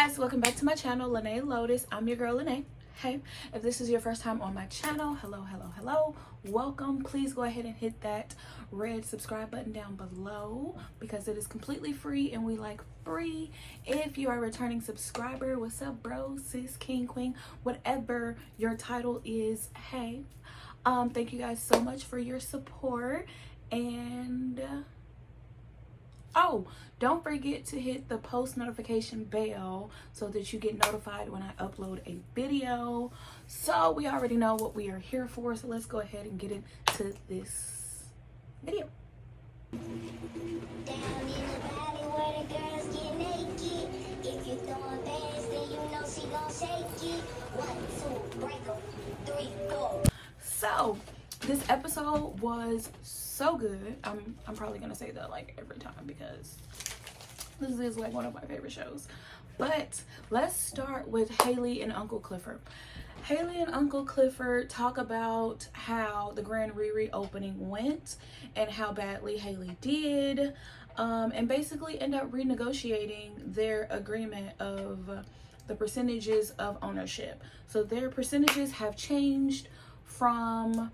guys, welcome back to my channel, Lene Lotus. I'm your girl Lene. Hey, if this is your first time on my channel, hello, welcome. Please go ahead and hit that red subscribe button down below because it is completely free and we like free. If you are a returning subscriber, what's up, bro, sis, king, queen, whatever your title is, hey, thank you guys so much for your support. And oh, don't forget to hit the post notification bell so that you get notified when I upload a video. So we already know what we are here for, so let's go ahead and get into this video. Down in the valley where the girls get naked. If you throwing bands, then you know she gon' shake it. 1, 2, break 'em. 3, 4. So this episode was so good. I'm probably gonna say that like every time because this is like one of my favorite shows. But let's start with Haley and Uncle Clifford. Haley and Uncle Clifford talk about how the Grand Riri opening went and how badly Haley did, and basically end up renegotiating their agreement of the percentages of ownership. So their percentages have changed from,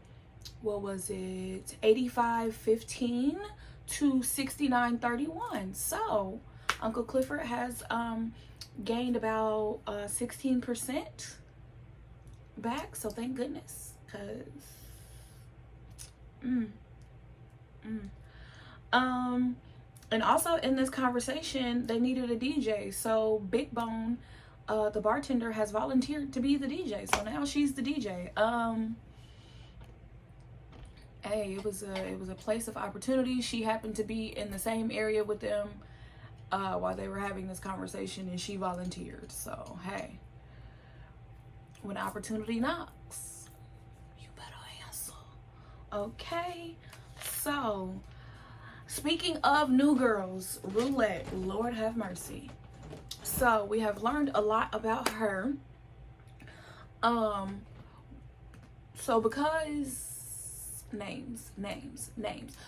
what was it, 85-15 to 69-31. So Uncle Clifford has gained about 16% back, so thank goodness, because and also in this conversation they needed a DJ, so Big Bone, the bartender, has volunteered to be the DJ, so now she's the DJ. Hey, it was a place of opportunity. She happened to be in the same area with them while they were having this conversation, and she volunteered. So hey, when opportunity knocks, you better answer. Okay, so speaking of new girls, Roulette, Lord have mercy. So we have learned a lot about her. So because names.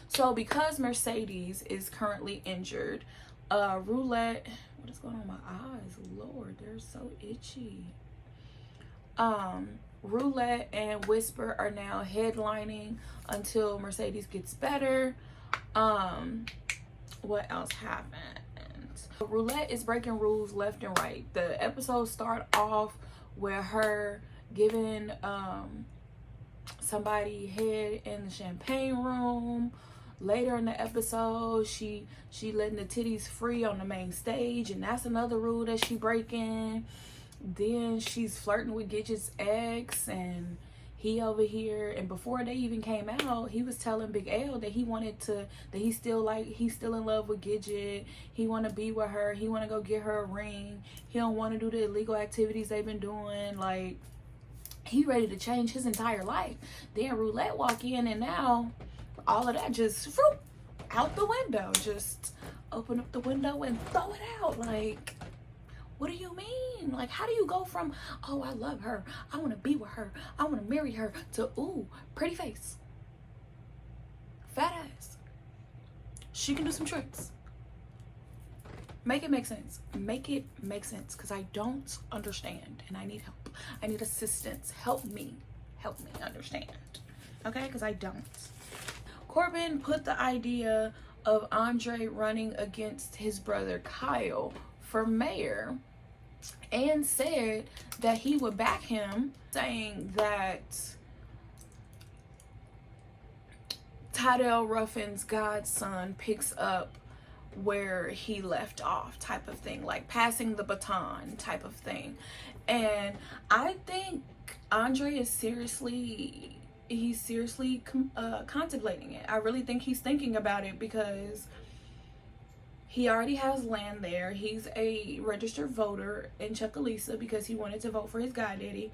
So because Mercedes is currently injured, Roulette, what is going on with my eyes? Lord, they're so itchy. Roulette and Whisper are now headlining until Mercedes gets better. What else happened? Roulette is breaking rules left and right. The episode start off with her giving somebody head in the champagne room. Later in the episode, she letting the titties free on the main stage, and that's another rule that she breaking. Then she's flirting with Gidget's ex, and he over here, and before they even came out, he was telling Big L that he's still in love with Gidget. He want to be with her. He want to go get her a ring. He don't want to do the illegal activities they've been doing. Like, he ready to change his entire life. Then Roulette walk in, and now all of that just out the window. Just open up the window and throw it out. Like, what do you mean? Like, how do you go from, oh, I love her, I want to be with her, I want to marry her, to, ooh, pretty face, fat ass, she can do some tricks. Make it make sense. Make it make sense, because I don't understand and I need help. I need assistance. Help me understand. Okay, because I don't. Corbin put the idea of Andre running against his brother Kyle for mayor and said that he would back him, saying that Tydell Ruffin's godson picks up where he left off, type of thing, like passing the baton type of thing. And I think Andre is seriously contemplating it. I really think he's thinking about it because he already has land there. He's a registered voter in Chucalissa because he wanted to vote for his goddaddy.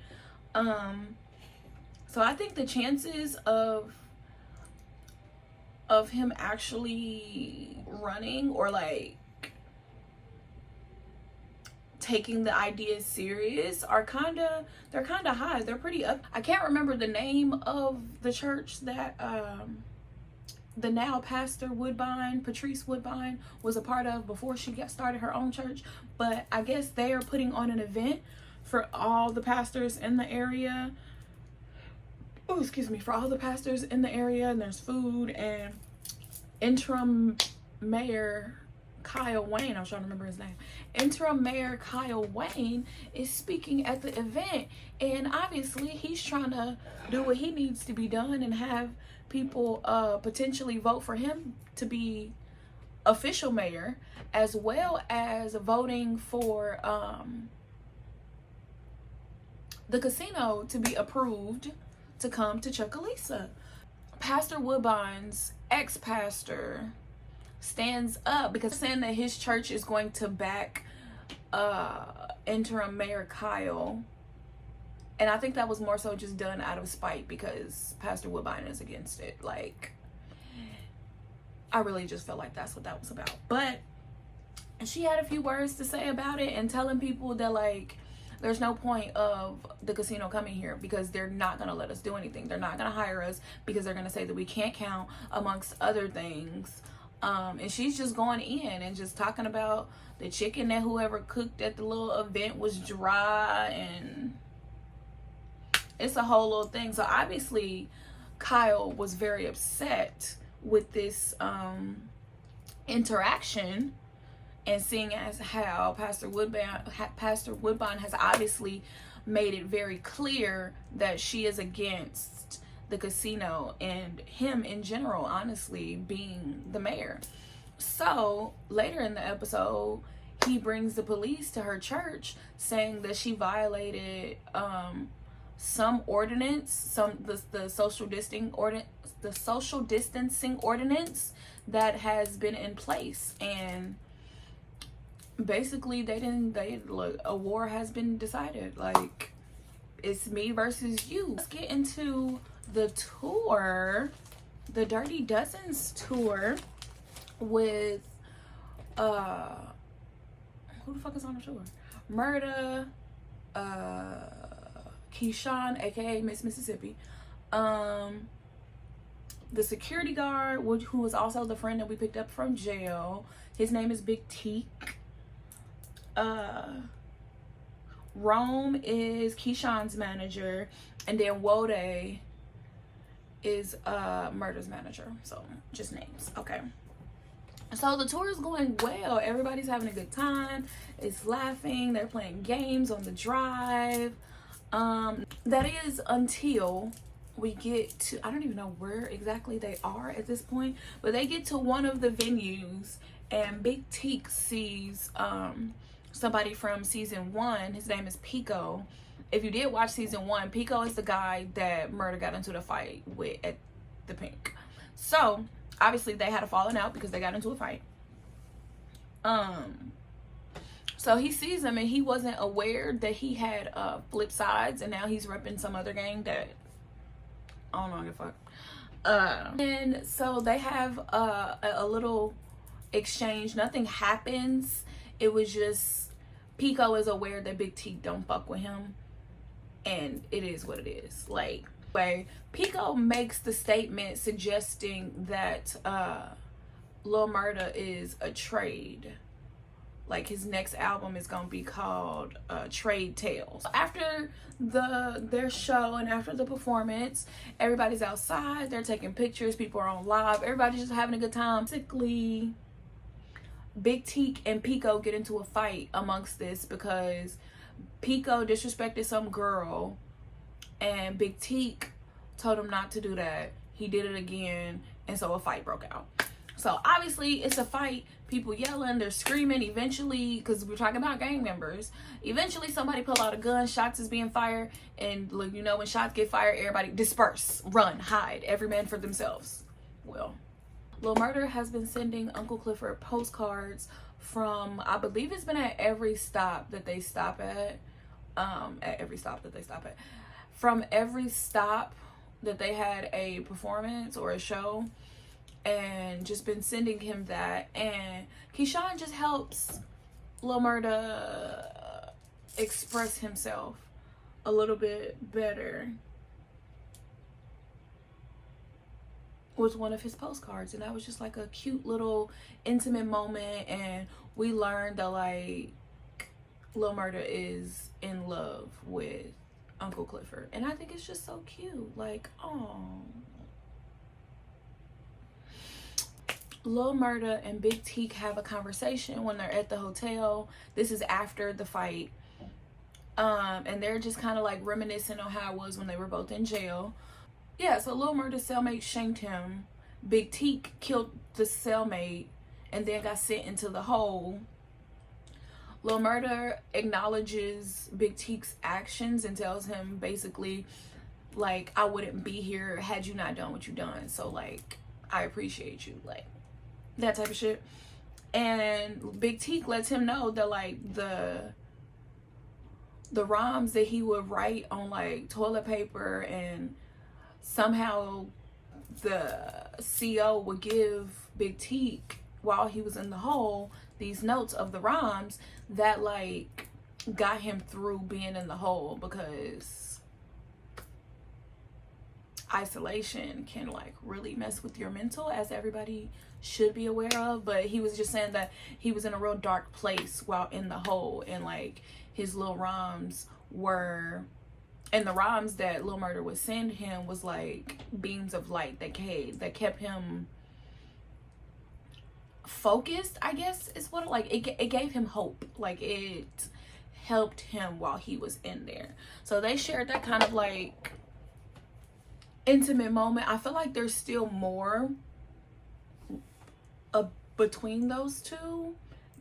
So I think the chances of him actually running or like taking the idea serious are they're kind of high. They're pretty up. I can't remember the name of the church that the now pastor Woodbine, Patrice Woodbine, was a part of before she started her own church. But I guess they are putting on an event for all the pastors in the area. Oh, excuse me, for all the pastors in the area, and there's food, and interim mayor Kyle Wayne, I was trying to remember his name. Interim Mayor Kyle Wayne is speaking at the event, and obviously he's trying to do what he needs to be done and have people potentially vote for him to be official mayor, as well as voting for the casino to be approved to come to Chucalissa. Pastor Woodbine's ex-pastor stands up because saying that his church is going to back interim Mayor Kyle, and I think that was more so just done out of spite because Pastor Woodbine is against it. Like, I really just felt like that's what that was about. But she had a few words to say about it and telling people that, like, there's no point of the casino coming here because they're not going to let us do anything. They're not going to hire us because they're going to say that we can't count, amongst other things. And she's just going in and just talking about the chicken that whoever cooked at the little event was dry, and it's a whole little thing. So obviously Kyle was very upset with this interaction, and seeing as how Pastor Woodbine has obviously made it very clear that she is against the casino and him in general, honestly, being the mayor. So later in the episode, he brings the police to her church saying that she violated some ordinance, the social distancing ordinance that has been in place. And basically look, a war has been decided. Like, it's me versus you. Let's get into the tour, the Dirty Dozens tour, with who the fuck is on the tour? Murda, Keyshawn, aka Miss Mississippi, the security guard, who was also the friend that we picked up from jail. His name is Big Teak. Rome is Keyshawn's manager, and then Wode is Murda's manager. So just names. Okay, so the tour is going well. Everybody's having a good time. It's laughing. They're playing games on the drive. That is until we get to, I don't even know where exactly they are at this point, but they get to one of the venues, and Big Teak sees somebody from season 1. His name is Pico. If you did watch season 1, Pico is the guy that Murda got into the fight with at the Pink. So obviously they had a falling out because they got into a fight. So he sees him, and he wasn't aware that he had flip sides, and now he's repping some other gang that I don't know give a fuck. And so they have a little exchange. Nothing happens. It was just Pico is aware that Big T don't fuck with him, and it is what it is. Like, Pico makes the statement suggesting that Lil Murda is a trade. Like, his next album is gonna be called Trade Tales. After their show and after the performance, everybody's outside, they're taking pictures, people are on live, everybody's just having a good time. Basically, Big Teak and Pico get into a fight amongst this because Pico disrespected some girl, and Big Teak told him not to do that. He did it again, and so a fight broke out. So obviously it's a fight, people yelling, they're screaming. Eventually, because we're talking about gang members, eventually somebody pull out a gun, shots is being fired, and look, you know, when shots get fired, everybody disperse, run, hide, every man for themselves. Well, Lil Murda has been sending Uncle Clifford postcards from, I believe it's been at every stop that they stop at, from every stop that they had a performance or a show, and just been sending him that. And Keyshawn just helps Lil Murda express himself a little bit better. was one of his postcards, and that was just like a cute little intimate moment. And we learned that like Lil Murda is in love with Uncle Clifford, and I think it's just so cute. Like, oh, Lil Murda and Big Teak have a conversation when they're at the hotel. This is after the fight, and they're just kind of like reminiscing on how it was when they were both in jail. Yeah, so Lil Murda's cellmate shanked him. Big Teak killed the cellmate and then got sent into the hole. Lil Murda acknowledges Big Teak's actions and tells him basically, like, I wouldn't be here had you not done what you done. So, like, I appreciate you. Like, that type of shit. And Big Teak lets him know that, like, the rhymes that he would write on, like, toilet paper, and somehow the CO would give Big Teak, while he was in the hole, these notes of the rhymes that like got him through being in the hole, because isolation can like really mess with your mental, as everybody should be aware of. But he was just saying that he was in a real dark place while in the hole, and like his little rhymes were, and the rhymes that Lil Murda would send him was like beams of light that kept him focused, I guess is what it gave him hope. Like, it helped him while he was in there. So they shared that kind of like intimate moment. I feel like there's still more between those two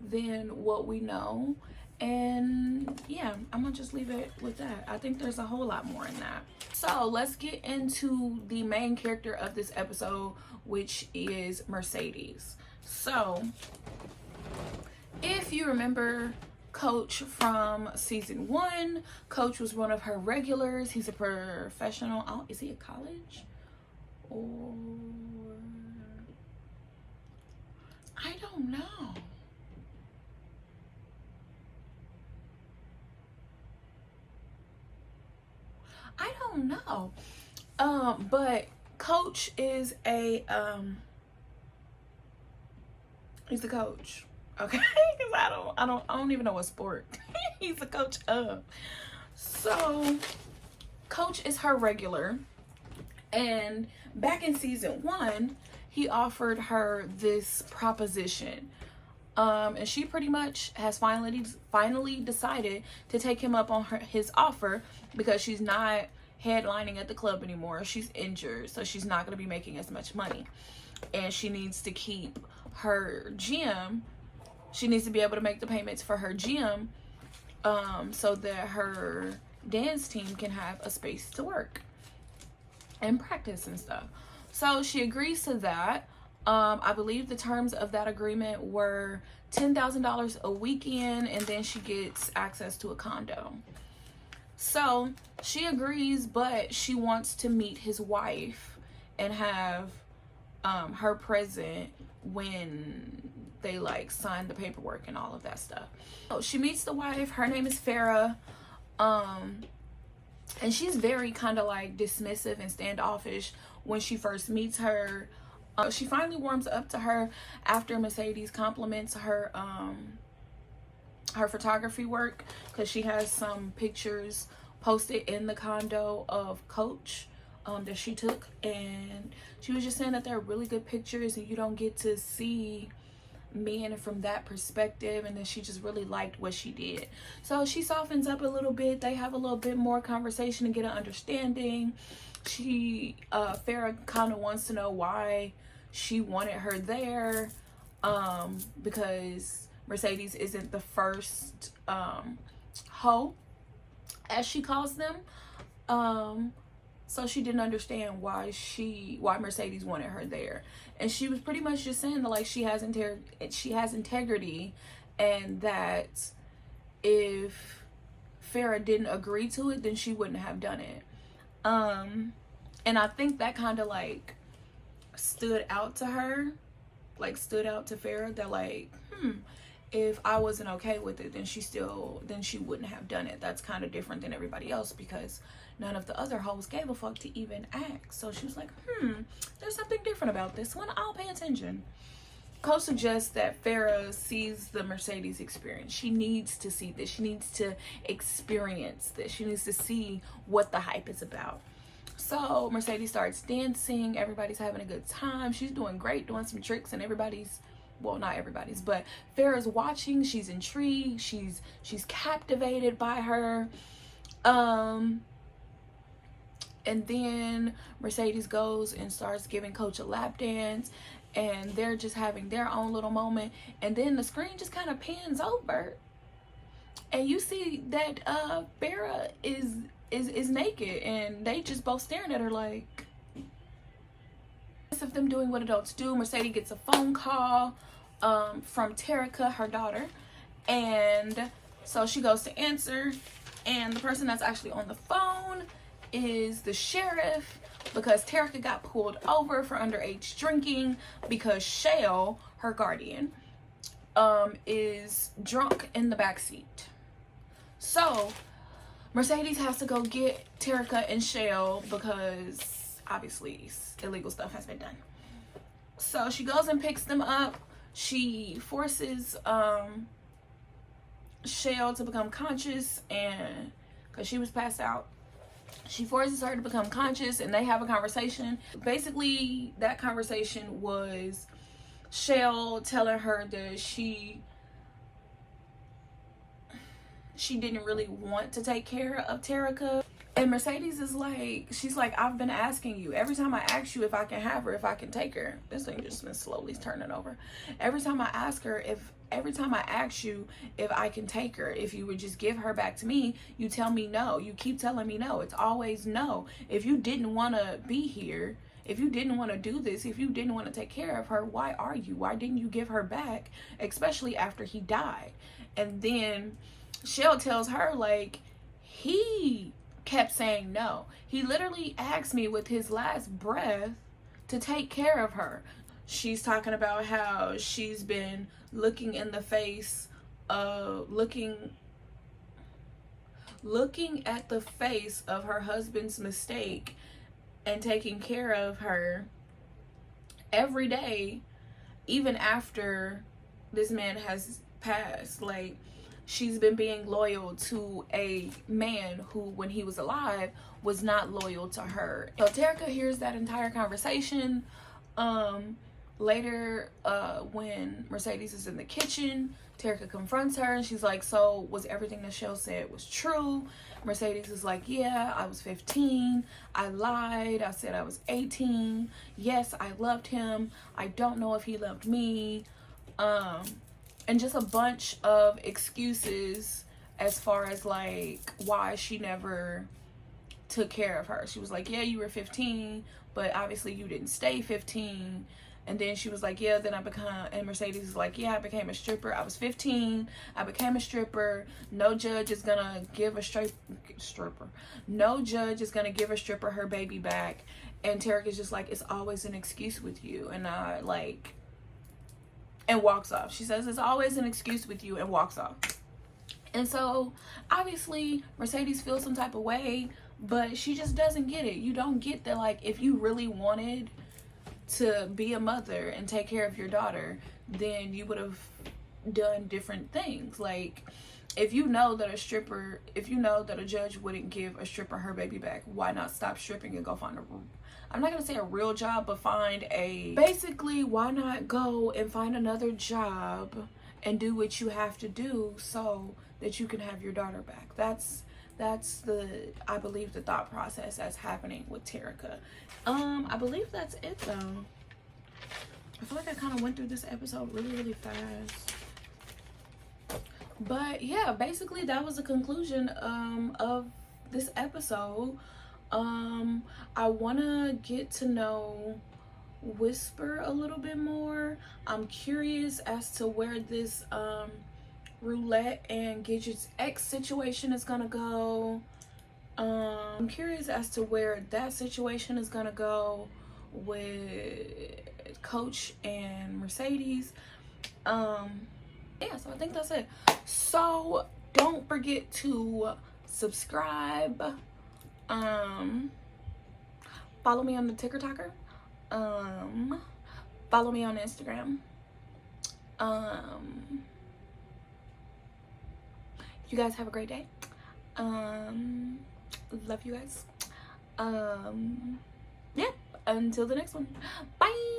than what we know. And yeah, I'm gonna just leave it with that. I think there's a whole lot more in that. So let's get into the main character of this episode, which is Mercedes. So if you remember Coach from season 1, Coach was one of her regulars. He's a professional. Oh, is he at college? Or I don't know. I don't know. But Coach is a he's a coach. Okay? Because I don't even know what sport he's a coach of. So Coach is her regular, and back in season 1, he offered her this proposition. And she pretty much has finally decided to take him up on his offer, because she's not headlining at the club anymore. She's injured, so she's not going to be making as much money, and she needs to keep her gym. She needs to be able to make the payments for her gym, so that her dance team can have a space to work and practice and stuff. So she agrees to that. I believe the terms of that agreement were $10,000 a weekend, and then she gets access to a condo. So she agrees, but she wants to meet his wife and have her present when they like sign the paperwork and all of that stuff. So she meets the wife. Her name is Farrah. And she's very kind of like dismissive and standoffish when she first meets her. She finally warms up to her after Mercedes compliments her her photography work, because she has some pictures posted in the condo of Coach that she took, and she was just saying that they're really good pictures and you don't get to see men from that perspective, and then she just really liked what she did. So she softens up a little bit. They have a little bit more conversation to get an understanding. Farrah kind of wants to know why she wanted her there, because Mercedes isn't the first hoe, as she calls them. So she didn't understand why Mercedes wanted her there, and she was pretty much just saying that like she has integrity, and that if Farrah didn't agree to it, then she wouldn't have done it. And I think that kind of like stood out to Farrah, that like, if I wasn't okay with it, then she wouldn't have done it. That's kind of different than everybody else, because none of the other hoes gave a fuck to even ask. So she was like, there's something different about this one. I'll pay attention. Coach suggests that Farrah sees the Mercedes experience. She needs to see this. She needs to experience this. She needs to see what the hype is about. So Mercedes starts dancing. Everybody's having a good time. She's doing great, doing some tricks, and everybody's, well, not everybody's, but Farrah's watching. She's intrigued. She's captivated by her. And then Mercedes goes and starts giving Coach a lap dance, and they're just having their own little moment. And then the screen just kind of pans over, and you see that Farrah is naked, and they just both staring at her like, of them doing what adults do. Mercedes gets a phone call from Terica, her daughter, and so she goes to answer, and the person that's actually on the phone is the sheriff, because Terica got pulled over for underage drinking because Shell, her guardian, is drunk in the back seat. So Mercedes has to go get Terica and Shell because obviously illegal stuff has been done. So she goes and picks them up. She forces Shell to become conscious, and because she was passed out, she forces her to become conscious, and they have a conversation. Basically, that conversation was Shell telling her that she didn't really want to take care of Terica. And Mercedes is like, she's like, I've been asking you. Every time I ask you if I can have her, if I can take her. This thing just been slowly turning over. Every time I ask you if I can take her, if you would just give her back to me, you tell me no. You keep telling me no. It's always no. If you didn't want to be here, if you didn't want to do this, if you didn't want to take care of her, why are you? Why didn't you give her back? Especially after he died. And then Shell tells her, like, he kept saying no. He literally asked me with his last breath to take care of her. She's talking about how she's been looking in the face of looking at the face of her husband's mistake and taking care of her every day, even after this man has passed. Like, she's been being loyal to a man who, when he was alive, was not loyal to her. So Terica hears that entire conversation. Later, when Mercedes is in the kitchen, Terica confronts her, and she's like, so was everything that Shell said was true? Mercedes is like, yeah, I was 15. I lied. I said I was 18. Yes, I loved him. I don't know if he loved me. And just a bunch of excuses as far as like why she never took care of her. She was like, yeah, you were 15, but obviously you didn't stay 15. And then she was like, yeah, then and Mercedes is like, yeah, I became a stripper. I was 15. I became a stripper. No judge is gonna give a stripper. No judge is gonna give a stripper her baby back. And Terica's just like, it's always an excuse with you. And and walks off. She says, it's always an excuse with you, and walks off. And so obviously Mercedes feels some type of way, but she just doesn't get it. You don't get that, like, if you really wanted to be a mother and take care of your daughter, then you would have done different things. Like, if you know that a judge wouldn't give a stripper her baby back, why not stop stripping and go find I'm not gonna say a real job, but basically, why not go and find another job and do what you have to do so that you can have your daughter back. That's I believe the thought process that's happening with Terica. I believe that's it though. I feel like I kind of went through this episode really fast. But yeah, basically that was the conclusion of this episode. I want to get to know Whisper a little bit more. I'm curious as to where this Roulette and Gidget's ex situation is gonna go. I'm curious as to where that situation is gonna go with Coach and Mercedes. Yeah, so I think that's it. So don't forget to subscribe. Follow me on the TikToker. Follow me on Instagram. You guys have a great day. Love you guys. Yeah, until the next one. Bye.